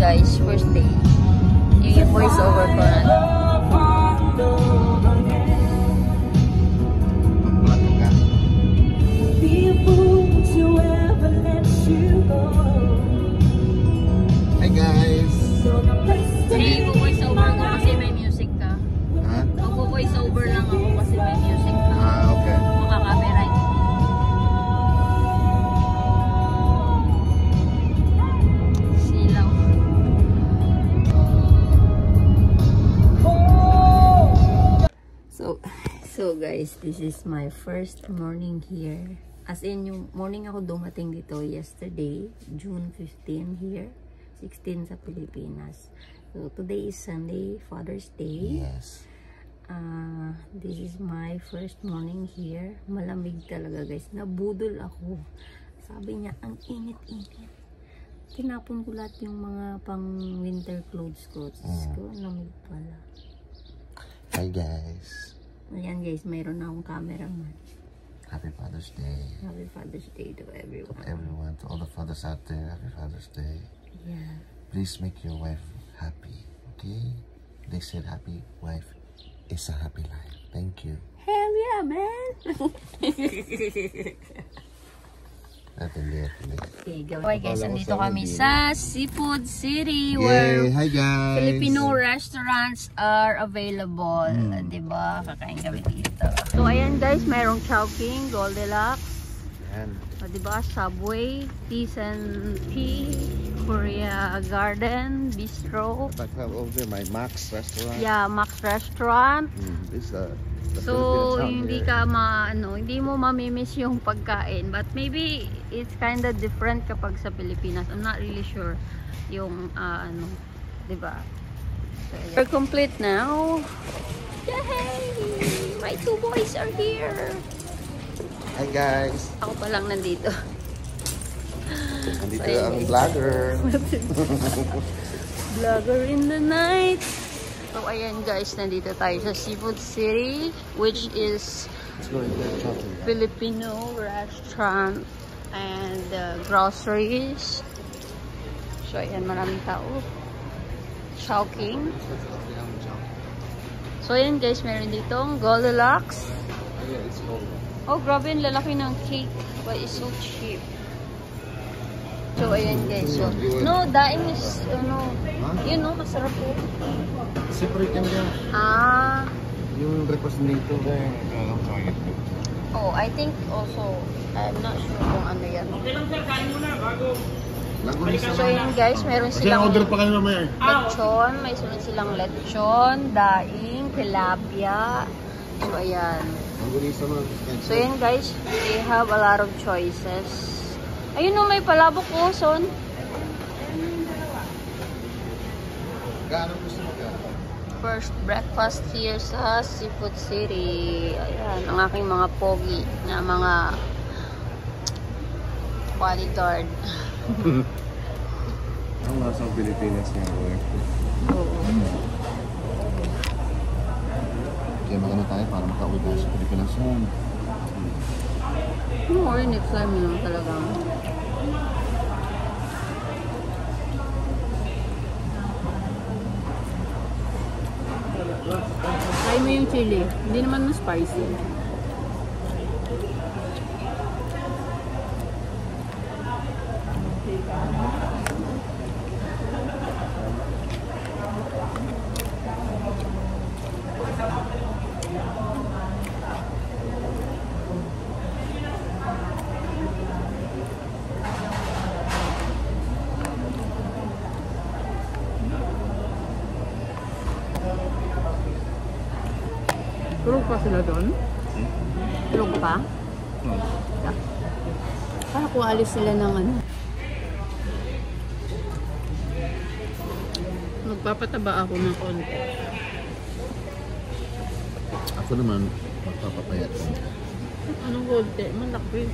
guys, first day. Yung voice over ko na. Hi guys! Hindi ko voice over ko kasi may music ka. Ha? Mag-voice over lang ako kasi may music ka. Ah, okay. Maka-camera. Silaw. So guys, this is my first morning here. As in, yung morning ako dumating dito yesterday, June 15 here, 16 sa Pilipinas. So today is Sunday, Father's Day. Yes. This is my first morning here. Malamig talaga guys. Nabudol ako. Sabi niya, ang init-init. Tinapon ko lahat yung mga pang winter clothes ko. Lamig pala. Hi guys. Ayan guys, mayroon na akong cameraman. Happy Father's Day. Happy Father's Day to everyone. To everyone, to all the fathers out there, Happy Father's Day. Yeah. Please make your wife happy, okay? They said happy wife is a happy life. Thank you. Hell yeah, man! Okay, guys, nandito kami sa Seafood City where hi guys. Filipino restaurants are available. Diba? Kakain kami dito. So, ayan guys, mayroong Chowking, Goldilocks. Ayan. Diba? Subway, Teas and Tea, Korea Garden, Bistro. Back over there, my Max restaurant. Yeah, Max Restaurant. This So, hindi ka hindi mo mamimiss yung pagkain. But maybe it's kind of different kapag sa Pilipinas. I'm not really sure yung diba? So, we're complete now. Yay! My two boys are here. Hi guys. Ako pa lang nandito. Nandito ang vlogger. Vlogger in the night. So, ayan guys, nandito tayo sa Seafood City, which is Filipino restaurant and groceries. So, ayan, maraming tao. Chowking. So, ayan guys, meron ditong Goldilocks. Oh, grabe, yung lalaki ng cake. But it's so cheap. So, ayan guys. So, no, daing is, yun no, masarap po. Separate yan yan. Yung breakfast nito Oh, I think also, I'm not sure kung ano yan. Okay lang sir, kain muna bago. So yun guys, meron silang order pa kayo mamaya. lechon, may sunod silang lechon, daing, tilapia. So ayan. So yun guys, they have a lot of choices. Ayun no, may palabok po, son. Gaano gusto mo ka? First breakfast here sa Seafood City. Ayan, ang aking mga pogi na mga bodyguard. Ang nasa Pilipinas nga work. Oo. Kaya magano tayo para makauwi tayo sa Pilipinas yun. Or next time yun talagang. Try mo yung chili. Hindi naman mas spicy. Tulog pa sila doon? Tulog pa? Yeah. Para kung alis sila ng ano. Magpapataba ako ng konti. Ako naman, magpapapayat ko. Anong konti? Malaki.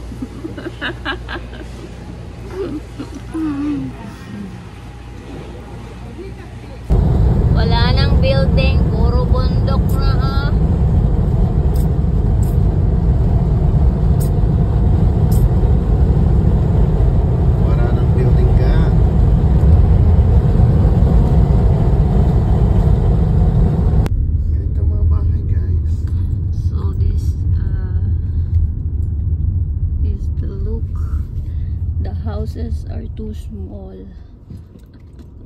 Wala nang building, puro bundok na ha. Wala nang building ka. too small.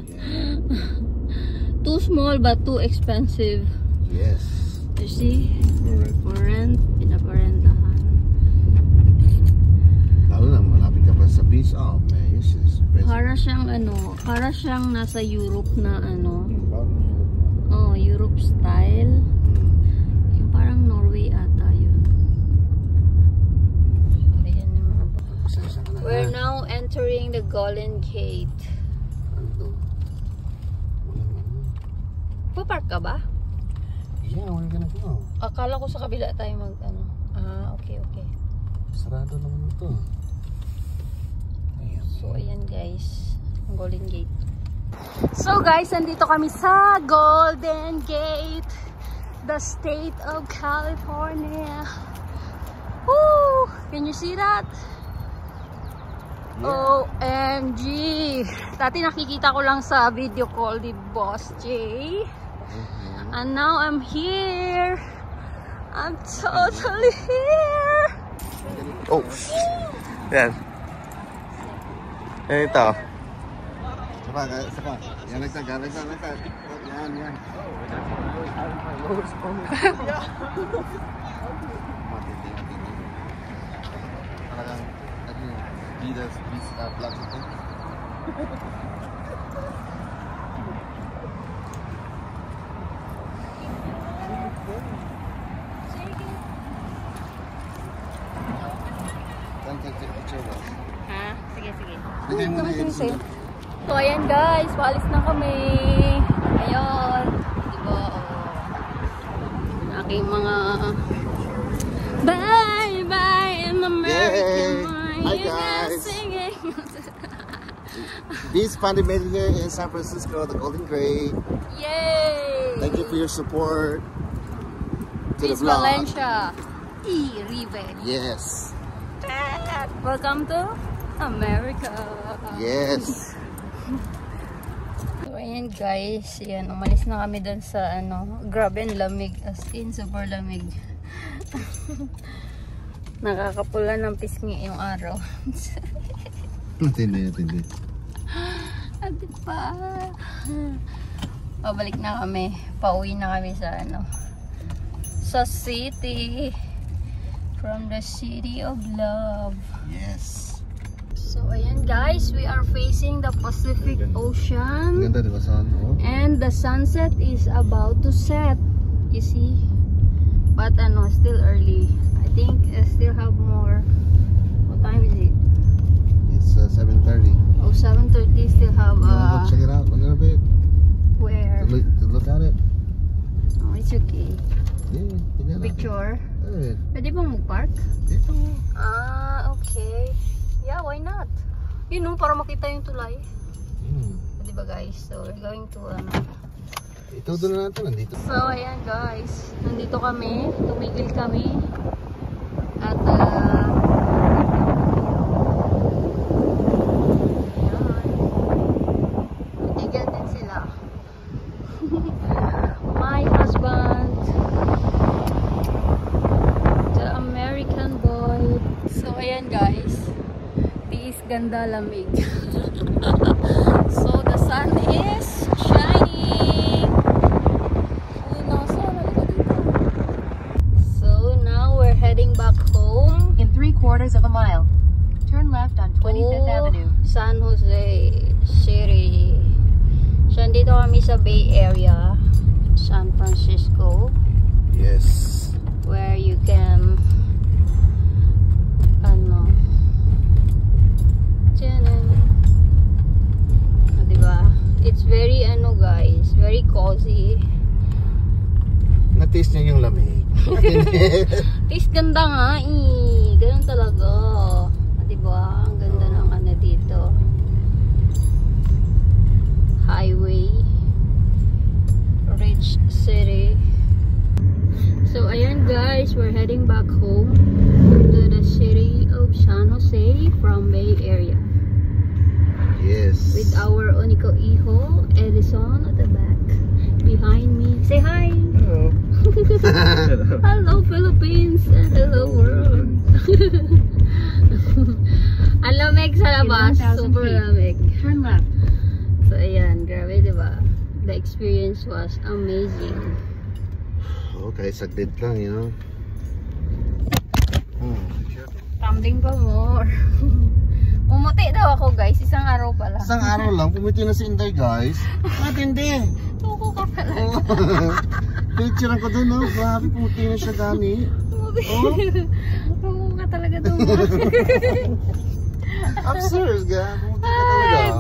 Yeah. Too small but too expensive. Yes. You see? Correct. For rent, pinaparentahan. Lalo na, malapit ka pa sa beach. Oh man, this is expensive. Para siyang nasa Europe na Oh, Europe style. Yung parang Norway ata yun. So, ayan yung mga We're now entering the Golden Gate. Papark ka ba? Yeah, we're gonna go. Akala ko sa kabila tayo okay. Sarado naman ito. Ayan. So, ayan guys. Ang Golden Gate. So guys, nandito kami sa Golden Gate. The state of California. Woo! Can you see that? Yeah. OMG! Dati nakikita ko lang sa video call ni Boss J. And now I'm here. I'm totally here. Oh! Yan. Yan ito. Sapa. Yan nagtag. Yan. Talagang, Adidas, vlog ito. Ha? Sige. Lagay mo na yun. So ayan guys, paalis na kami. Ayun. Diba? Aking mga bye in American mind. Hi guys. This finally made it here in San Francisco, the Golden Gate. Yay! Thank you for your support to the Peace vlog. Valencia. Rive. Yes. Welcome to America. Yes. So ayan guys, yan, umalis na kami dun sa grabe ang lamig, as in super lamig. Nakakapula ng pisngi yung araw. Matindi. Adi pa. Pabalik na kami, pauwi na kami sa sa city. From the city of love. Yes. So ayan guys, we are facing the Pacific Ocean. Ganda diba son? Oh. And the sunset is about to set. You see? But still early. I think I still have more. What time is it? It's 7:30. Oh, 7:30 still have You wanna go check it out a little bit? where? To look at it? Oh, it's okay. Yeah, tingnan natin. Picture. Good. Pwede bang mag-park? Dito. Okay. Yeah, why not? Para makita yung tulay. Diba guys? So, we're going to Ito doon na natin, nandito. So, ayan guys. Nandito kami. Tumigil kami. At, titigil din sila. My husband. The American boy. So, ayan guys. Tiis ganda lamig. So, the sun is shining. So, now we're heading back home. In 3/4 of a mile, turn left on 25th Avenue. San Jose City. So, nandito kami sa Bay Area, San Francisco. Yes. Where you can diba? It's very guys, very cozy. Na-taste niya yung lamig. Taste ganda nga ganun talaga. Diba? Ang ganda ng dito. Highway. Rich City. So ayan guys, we're heading back home to the city of San Jose from Bay Area. Yes. With our Unico Iho, Edison at the back. Behind me. Say hi! Hello. Hello Philippines and hello world. Ang lamig sa labas. Super lamig. the experience was amazing. Okay, saglit lang, you know. Tumbling pa more. Pumuti daw ako guys, isang araw pa lang. Isang araw lang, pumiti na si Inday guys. Matindi. Tuko ka talaga. Picture ko doon, no? Grabe, puti na siya, Dani. Tuko ka talaga doon. I'm serious, ga. Puti ka talaga.